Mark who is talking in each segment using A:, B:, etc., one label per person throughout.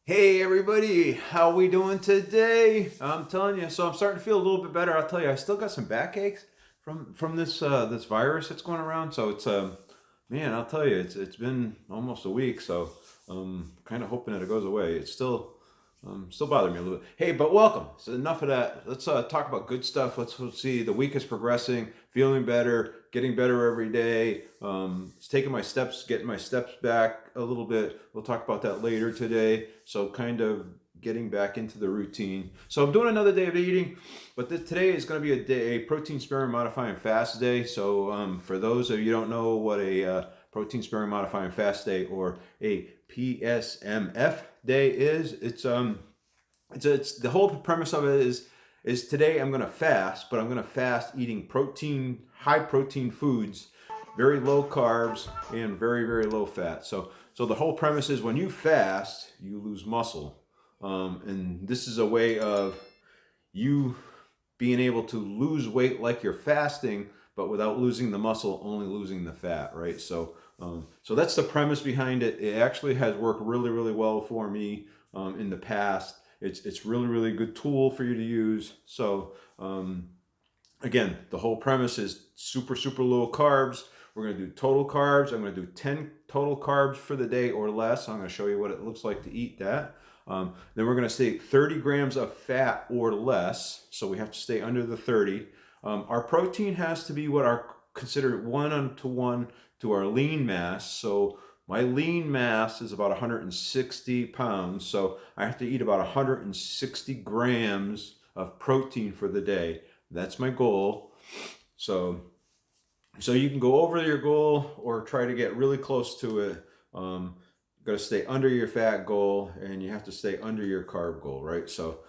A: Hey everybody, how we doing today? I'm telling you, so I'm starting to feel a little bit better. I'll tell you, I still got some backaches from this virus that's going around. So it's man, I'll tell you, it's been almost a week. So kind of hoping that it goes away. It's still bothering me a little bit. Hey, but welcome. So enough of that. Let's talk about good stuff. Let's see. The week is progressing, feeling better, getting better every day. It's taking my steps, getting my steps back a little bit. We'll talk about that later today. So kind of getting back into the routine. So I'm doing another day of eating, but today is going to be a protein sparing modifying fast day. So for those of you who don't know what a protein sparing modifying fast day or a PSMF day is, it's the whole premise of it is today I'm going to fast, but I'm going to fast eating high protein foods, very low carbs and very low fat. So the whole premise is when you fast, you lose muscle, and this is a way of you being able to lose weight like you're fasting, but without losing the muscle, only losing the fat, right? So that's the premise behind it. It actually has worked really well for me in the past. It's really good tool for you to use. So again, the whole premise is super low carbs. We're going to do total carbs. I'm going to do 10 total carbs for the day or less. I'm going to show you what it looks like to eat that. Then we're going to say 30 grams of fat or less. So we have to stay under the 30. Our protein has to be what are considered 1:1 to our lean mass. So my lean mass is about 160 pounds. So I have to eat about 160 grams of protein for the day. That's my goal. So you can go over your goal or try to get really close to it. You got to stay under your fat goal, and you have to stay under your carb goal, right? So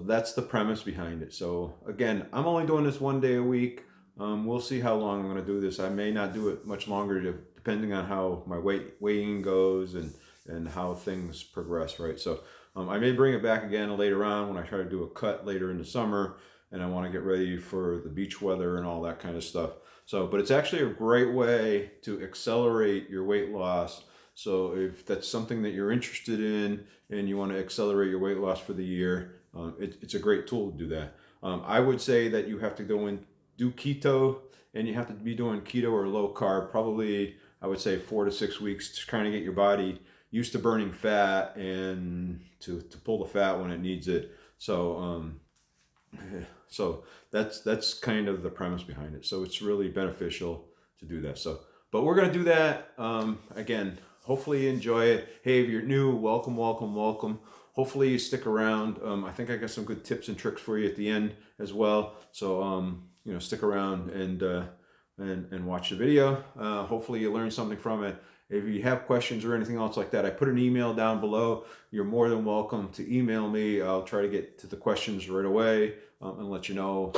A: that's the premise behind it. So again, I'm only doing this one day a week. We'll see how long I'm going to do this. I may not do it much longer, depending on how my weighing goes and how things progress, right? So I may bring it back again later on when I try to do a cut later in the summer, and I want to get ready for the beach weather and all that kind of stuff. So, but it's actually a great way to accelerate your weight loss. So if that's something that you're interested in and you want to accelerate your weight loss for the year, it's a great tool to do that. I would say that you have to go and do keto, and you have to be doing keto or low carb, probably I would say 4 to 6 weeks to kind of get your body used to burning fat and to pull the fat when it needs it. So that's kind of the premise behind it. So it's really beneficial to do that. So, but we're gonna do that again. Hopefully you enjoy it. Hey, if you're new, welcome. Hopefully you stick around. I think I got some good tips and tricks for you at the end as well. So stick around and watch the video. Hopefully you learn something from it. If you have questions or anything else like that, I put an email down below. You're more than welcome to email me. I'll try to get to the questions right away and let you know,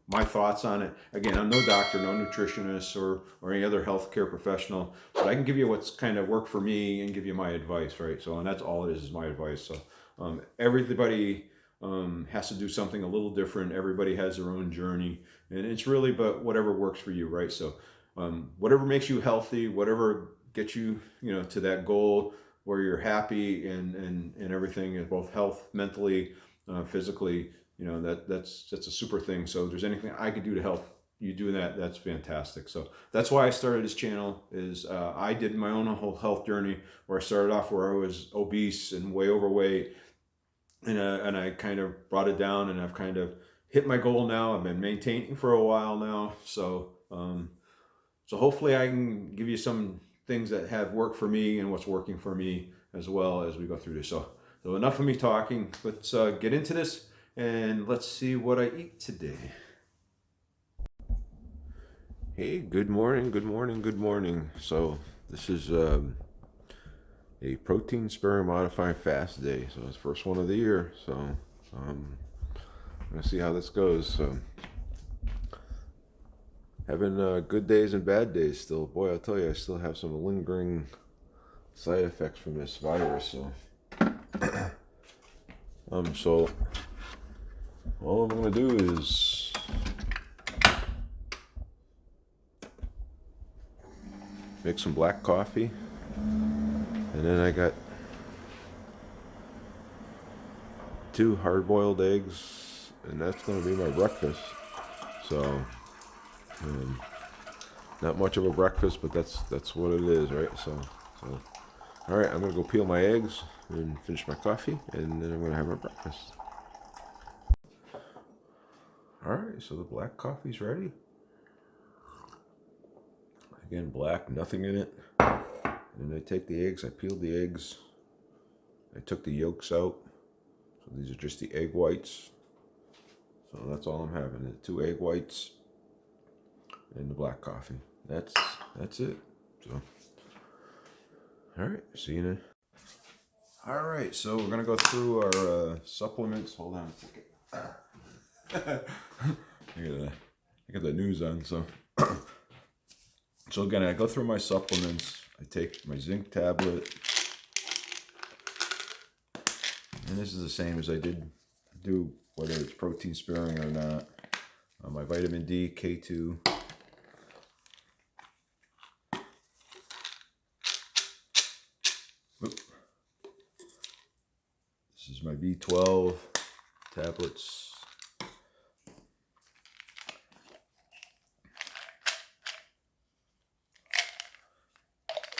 A: my thoughts on it. Again, I'm no doctor, no nutritionist, or any other healthcare professional, but I can give you what's kind of worked for me and give you my advice, right? So, and that's all it is my advice. So, everybody has to do something a little different. Everybody has their own journey, and it's really but whatever works for you, right? So whatever makes you healthy, whatever gets you, to that goal where you're happy and everything is both health, mentally, physically, that's a super thing. So if there's anything I could do to help you do that, that's fantastic. So that's why I started this channel is I did my own whole health journey where I started off where I was obese and way overweight, and I kind of brought it down, and I've kind of hit my goal now. I've been maintaining for a while now. So hopefully I can give you some things that have worked for me and what's working for me as well as we go through this. So enough of me talking. Let's get into this and let's see what I eat today. Hey, good morning. So this is a protein sparing modifying fast day. So it's the first one of the year. So I'm gonna see how this goes. So having good days and bad days still. Boy, I'll tell you, I still have some lingering side effects from this virus. So all I'm gonna do is make some black coffee, and then I got
B: 2 hard-boiled eggs, and that's going to be my breakfast. So, not much of a breakfast, but that's what it is, right? So, all right, I'm going to go peel my eggs and finish my coffee, and then I'm going to have my breakfast. All right, so the black coffee's ready. Again, black, nothing in it. And I take the eggs, I peeled the eggs. I took the yolks out. So these are just the egg whites. So that's all I'm having, the 2 egg whites and the black coffee. That's it. So, all right, see you then. All right, so we're gonna go through our supplements. Hold on a second. I got the news on, so. So again, I go through my supplements. I take my zinc tablet, and this is the same as I did do, whether it's protein sparing or not. My vitamin D, K2. Oop. This is my B12 tablets.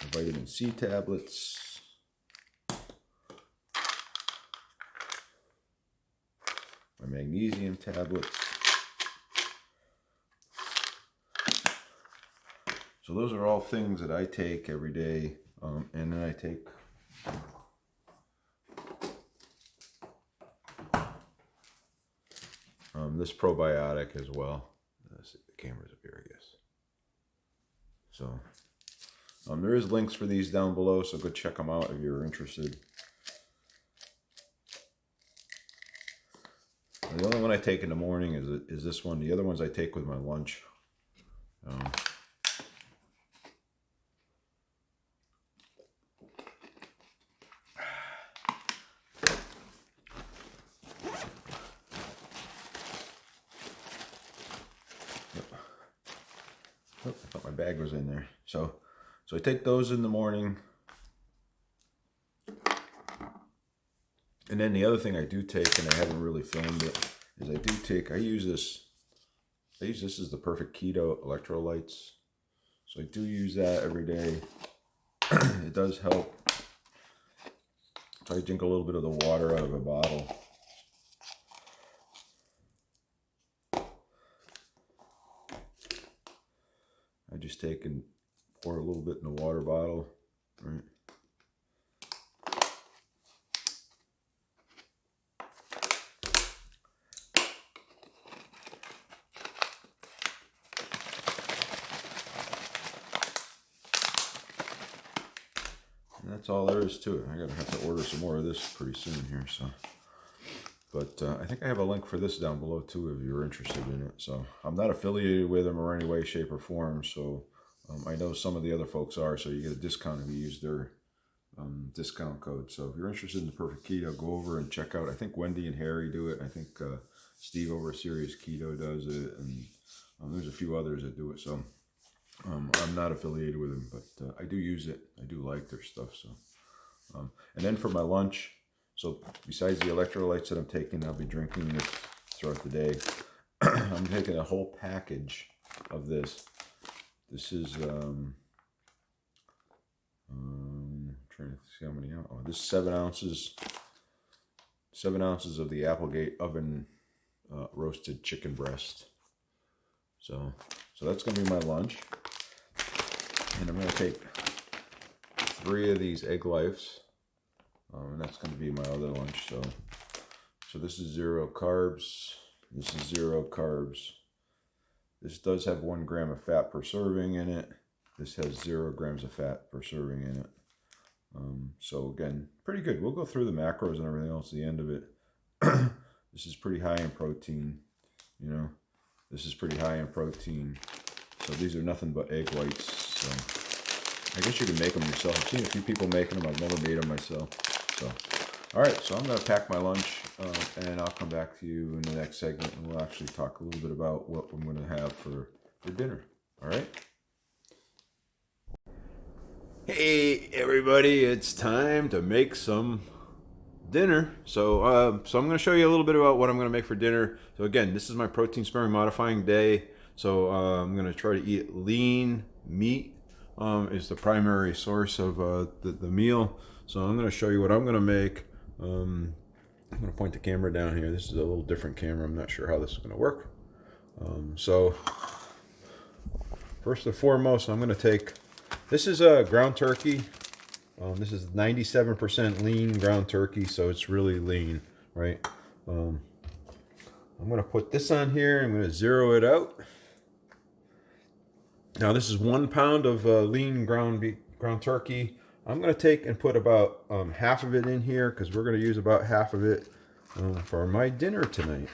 B: My vitamin C tablets. My magnesium tablets. So those are all things that I take every day, and then I take this probiotic as well. Let's see, the camera's up here, I guess. So there is links for these down below, so go check them out if you're interested. And the only one I take in the morning is this one. The other ones I take with my lunch. I thought my bag was in there. So I take those in the morning. And then the other thing I do take, and I haven't really filmed it, is I use this as the perfect keto electrolytes. So I do use that every day. It does help. So I drink a little bit of the water out of a bottle. I just take and pour a little bit in the water bottle, right? And that's all there is to it. I'm gonna have to order some more of this pretty soon here, so. But I think I have a link for this down below too if you're interested in it. So I'm not affiliated with them or any way, shape, or form. So I know some of the other folks are, so you get a discount if you use their discount code. So if you're interested in the Perfect Keto, go over and check out. I think Wendy and Harry do it. I think Steve over Serious Keto does it, and there's a few others that do it. So I'm not affiliated with them, but I do use it. I do like their stuff. So and then for my lunch. So besides the electrolytes that I'm taking, I'll be drinking this throughout the day. I'm taking a whole package of this. This is trying to see how many. Oh, this is 7 ounces. 7 ounces of the Applegate oven roasted chicken breast. So that's gonna be my lunch, and I'm gonna take 3 of these egg lives. And that's going to be my other lunch. So this is 0 carbs. This is 0 carbs. This does have 1 gram of fat per serving in it. This has 0 grams of fat per serving in it. So again, pretty good. We'll go through the macros and everything else at the end of it. This is pretty high in protein. You know, this is pretty high in protein. So these are nothing but egg whites. So I guess you can make them yourself. I've seen a few people making them. I've never made them myself. So, all right, so I'm going to pack my lunch, and I'll come back to you in the next segment, and we'll actually talk a little bit about what I'm going to have for dinner. All right? Hey, everybody, it's time to make some
A: dinner. So I'm going to show you a little bit about what I'm going to make for dinner. So again, this is my protein sparing modifying day. So I'm going to try to eat lean meat. Is the primary source of the meal. So I'm going to show you what I'm going to make. I'm going to point the camera down here. This is a little different camera. I'm not sure how this is going to work. So first and foremost, I'm going to take, this is a ground turkey. This is 97% lean ground turkey, so it's really lean, right? I'm going to put this on here. I'm going to zero it out. Now this is 1 pound of lean ground turkey. I'm going to take and put about half of it in here because we're going to use about half of it for my dinner tonight.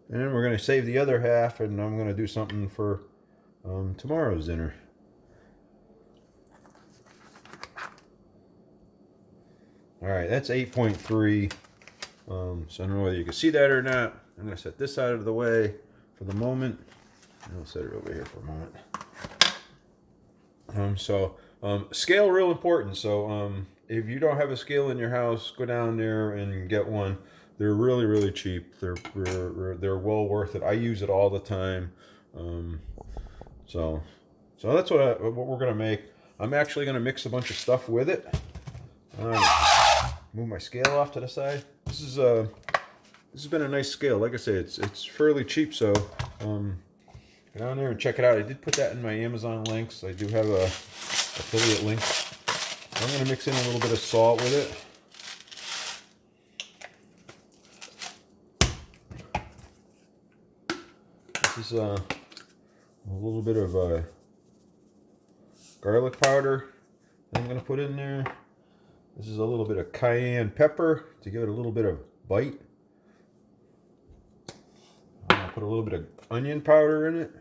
A: And then we're going to save the other half, and I'm going to do something for tomorrow's dinner. All right, that's 8.3. So I don't know whether you can see that or not. I'm going to set this out of the way for the moment. I'll set it over here for a moment. Scale real important. So if you don't have a scale in your house, go down there and get one. They're really, really cheap. They're well worth it. I use it all the time. So that's what we're gonna make. I'm actually gonna mix a bunch of stuff with it. Move my scale off to the side. This has been a nice scale. Like I say, it's fairly cheap. So go down there and check it out. I did put that in my Amazon links. I do have a affiliate link. I'm gonna mix in a little bit of salt with it. This is a little bit of garlic powder I'm going to put in there. This is a little bit of cayenne pepper to give it a little bit of bite. I'm going to put a little bit of onion powder in it.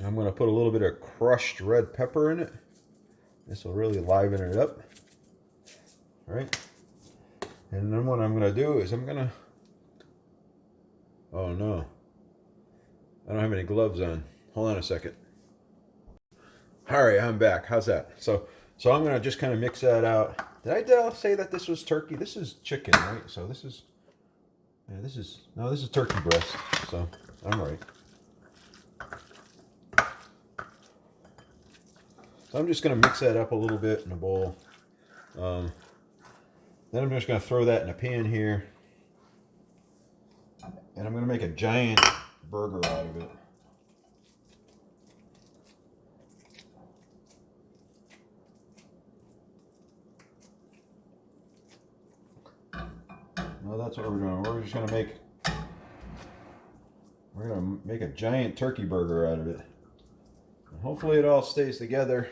A: I'm going to put a little bit of crushed red pepper in it. This will really liven it up. All right. And then what I'm going to do is I'm going to... Oh no. I don't have any gloves on. Hold on a second. All right, I'm back. How's that? So I'm going to just kind of mix that out. Did I say that this was turkey? This is chicken, right? So this is... Yeah, this is turkey breast. So I'm right. So I'm just going to mix that up a little bit in a bowl. Then I'm just going to throw that in a pan here. And I'm going to make a giant burger out of it. Well, that's what we're doing. We're just going to make a giant turkey burger out of it. And hopefully it all stays together.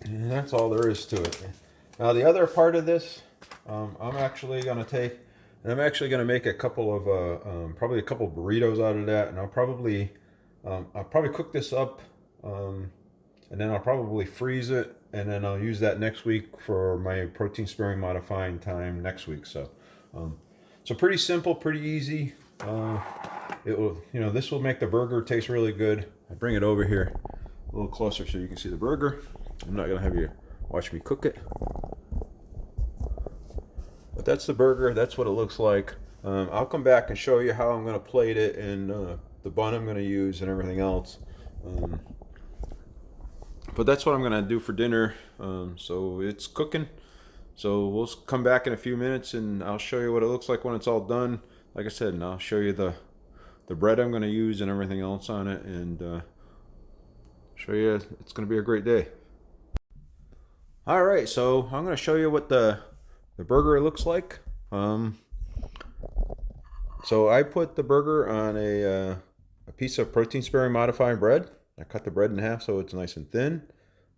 A: And that's all there is to it. Now the other part of this, I'm actually going to take, and I'm actually going to make a couple of, probably a couple of burritos out of that, and I'll probably cook this up, and then I'll probably freeze it, and then I'll use that next week for my protein sparing modifying time next week. So pretty simple, pretty easy. It will, this will make the burger taste really good. I bring it over here a little closer so you can see the burger. I'm not going to have you watch me cook it. But that's the burger. That's what it looks like. I'll come back and show you how I'm going to plate it and the bun I'm going to use and everything else. But that's what I'm going to do for dinner. So it's cooking. So we'll come back in a few minutes and I'll show you what it looks like when it's all done. Like I said, and I'll show you the bread I'm going to use and everything else on it, and show you it's going to be a great day. All right, so I'm going to show you what the burger looks like. So I put the burger on a piece of protein sparing modifying bread. I cut the bread in half so it's nice and thin.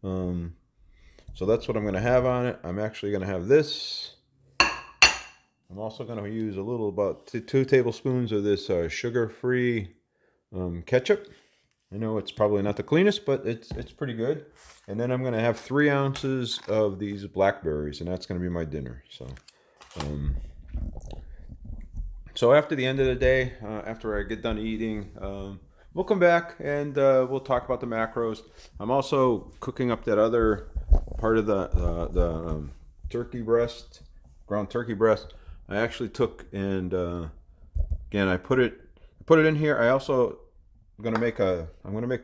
A: So that's what I'm going to have on it. I'm actually going to have this. I'm also going to use a little, about 2 tablespoons of this sugar-free ketchup.
B: I know it's probably not the cleanest, but it's pretty good. And then I'm going to have 3 ounces of these blackberries, and that's going to be my dinner. So after the end of the day, after I get done eating, we'll come back and we'll talk about the macros. I'm also cooking up that other part of the turkey breast, ground turkey breast. I actually took and again I put it in here. I also I'm gonna make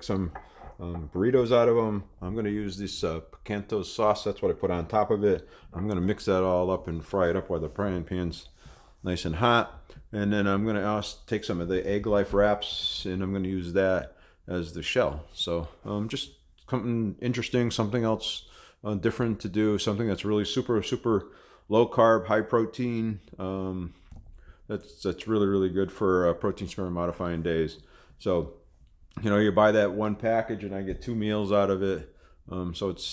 B: some burritos out of them. I'm gonna use this picanto sauce. That's what I put on top of it. I'm gonna mix that all up and fry it up while the frying pan's nice and hot. And then I'm gonna also take some of the egg life wraps and I'm gonna use that as the shell. So just something interesting, something else different to do, something that's really super low carb, high protein. That's really good for protein sparing modifying days. So you buy that one package and I get 2 meals out of it. So it's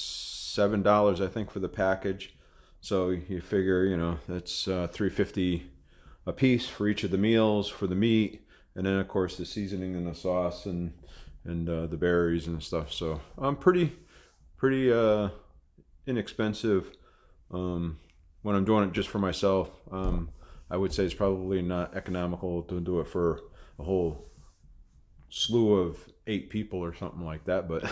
B: $7 I think for the package. So you figure that's $3.50 a piece for each of the meals for the meat, and then of course the seasoning and the sauce and the berries and stuff. So pretty inexpensive when I'm doing it just for myself. I would say it's probably not economical to do it for a whole slew of 8 people or something like that, but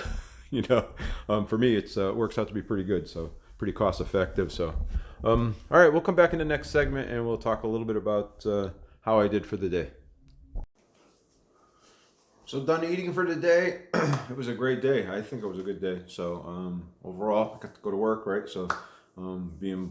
B: for me it works out to be pretty good, so pretty cost effective. So all right, we'll come back in the next segment and we'll talk a little bit about how I did for the day. So done eating for the day. It was a great day. I think it was a good day. So overall, I got to go to work, right? So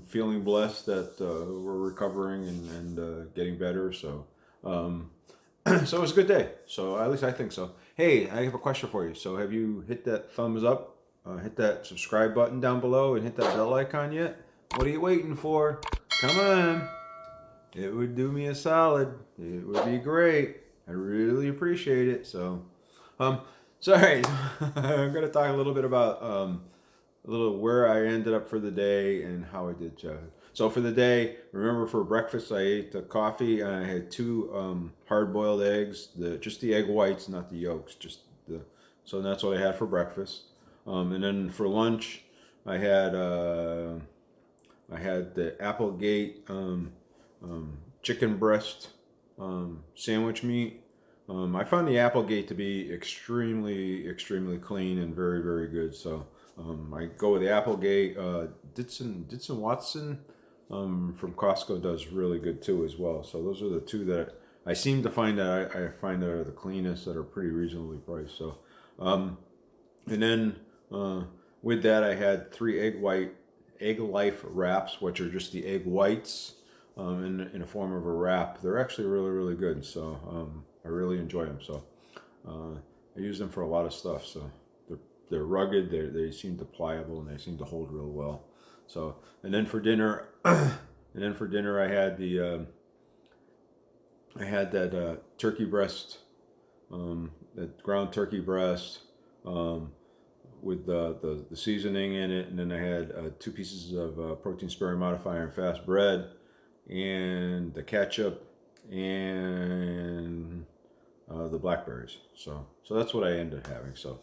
B: feeling blessed that we're recovering and getting better. So so it was a good day. So at least I think so. Hey, I have a question for you. So have you hit that thumbs up, hit that subscribe button down below, and hit that bell icon yet? What are you waiting for? Come on. It would do me a solid. It would be great. I really appreciate it. So, sorry. I'm going to talk a little bit about where I ended up for the day and how I did. So for the day, remember for breakfast I ate coffee and I had 2 hard-boiled eggs. Just the egg whites, not the yolks. So that's what I had for breakfast. And then for lunch, I had the Applegate chicken breast sandwich meat. I found the Applegate to be extremely clean and very good. So I go with the Applegate. Ditson Watson from Costco does really good too as well. So those are the 2 that I seem to find that I find that are the cleanest, that are pretty reasonably priced. So and then with that I had 3 egg life wraps, which are just the egg whites in a form of a wrap. They're actually really good. So I really enjoy them. So I use them for a lot of stuff. So they're rugged. They seem to pliable and they seem to hold real well. So and then for dinner, I had that turkey breast, that ground turkey breast. With the seasoning in it, and then I had 2 pieces of protein sparing modifier and fast bread, and the ketchup, and the blackberries. So that's what I ended up having. So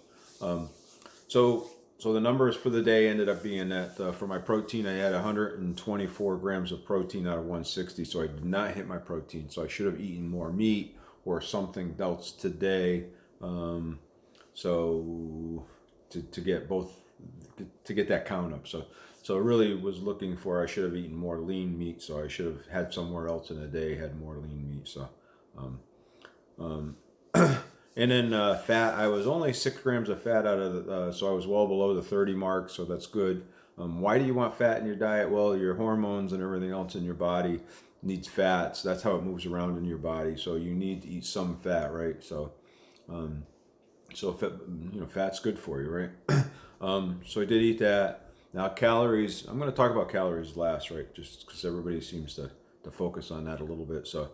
B: the numbers for the day ended up being that for my protein I had 124 grams of protein out of 160. So I did not hit my protein. So I should have eaten more meat or something else today. So to get that count up. So I really was looking for, I should have eaten more lean meat. So I should have had somewhere else in the day had more lean meat. So and then fat, I was only 6 grams of fat out of so I was well below the 30 mark. So that's good. Why do you want fat in your diet? Well, your hormones and everything else in your body needs fats. That's how it moves around in your body. So you need to eat some fat, right? So fat's good for you, right? So I did eat that. Now calories, I'm going to talk about calories last, right? Just because everybody seems to focus on that a little bit. So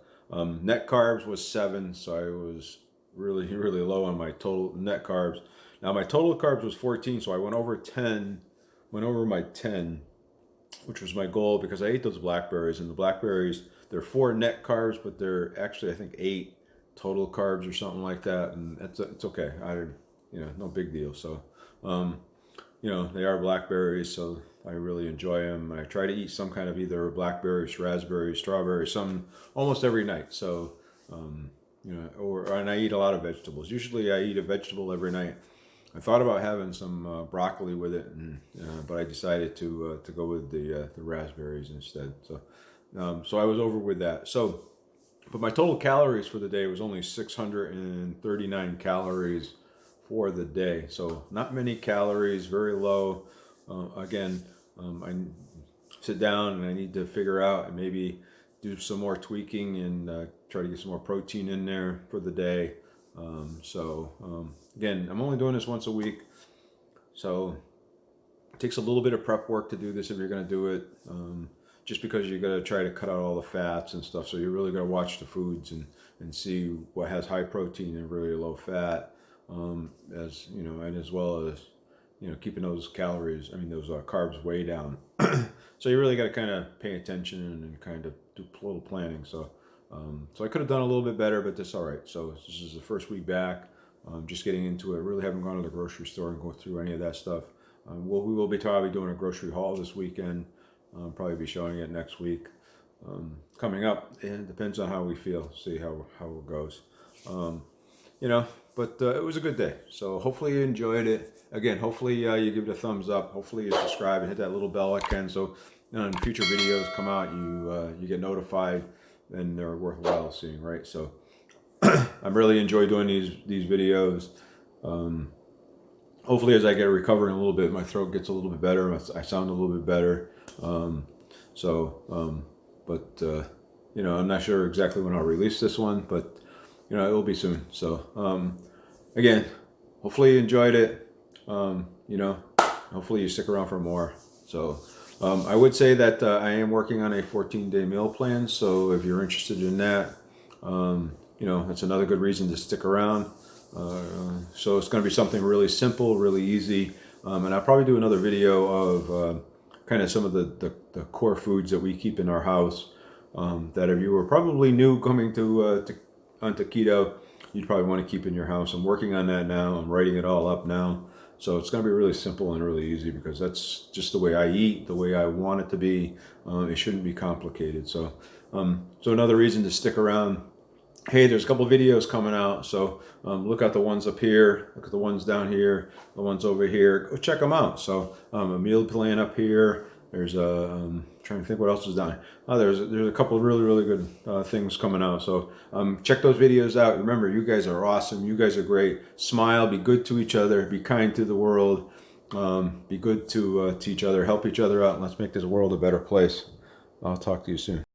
B: net carbs was 7, so I was really low on my total net carbs. Now my total carbs was 14, so I went over my 10, which was my goal because I ate those blackberries, and the blackberries, they're 4 net carbs, but they're actually I think 8 total carbs or something like that, and it's okay. you know, no big deal. So, you know, they are blackberries, so I really enjoy them. I try to eat some kind of either blackberries, raspberries, strawberries, some almost every night. So, you know, and I eat a lot of vegetables. Usually I eat a vegetable every night. I thought about having some broccoli with it, and but I decided to go with the raspberries instead. So, so I was over with that. So, but my total calories for the day was only 639 calories for the day. So not many calories, very low. Again, I sit down and I need to figure out and maybe do some more tweaking and try to get some more protein in there for the day. Again, I'm only doing this once a week, so it takes a little bit of prep work to do this if you're going to do it, just because you're going to try to cut out all the fats and stuff. So you're really going to watch the foods and see what has high protein and really low fat, as you know, and as well as, you know, keeping those calories, I mean those carbs way down. So you really got to kind of pay attention and kind of do a little planning. So I could have done a little bit better, but that's all right. So this is the first week back. Just getting into it. Really haven't gone to the grocery store and go through any of that stuff. We will be probably doing a grocery haul this weekend. Probably be showing it next week. Coming up, and it depends on how we feel. See how it goes. You know, but it was a good day. So hopefully you enjoyed it. Again, hopefully you give it a thumbs up. Hopefully you subscribe and hit that little bell icon, so when future videos come out, you get notified and they're worthwhile seeing, right? So I really enjoy doing these videos. Hopefully as I get recovering a little bit, my throat gets a little bit better. I sound a little bit better. You know, I'm not sure exactly when I'll release this one, but you know, it will be soon. So again, hopefully you enjoyed it. You know, hopefully you stick around for more. So I would say that I am working on a 14-day meal plan. So if you're interested in that, you know, that's another good reason to stick around. So it's going to be something really simple, really easy. And I'll probably do another video of kind of some of the core foods that we keep in our house, that if you were probably new coming onto keto, you'd probably want to keep in your house. I'm working on that now. I'm writing it all up now. So it's going to be really simple and really easy, because that's just the way I eat, the way I want it to be. It shouldn't be complicated. So another reason to stick around. Hey, there's a couple videos coming out, so look at the ones up here, look at the ones down here, the ones over here. Go check them out. So a meal plan up here. There's trying to think what else is down here. There's a couple of really good things coming out. So check those videos out. Remember, you guys are awesome. You guys are great. Smile. Be good to each other. Be kind to the world. Be good to each other. Help each other out. And let's make this world a better place. I'll talk to you soon.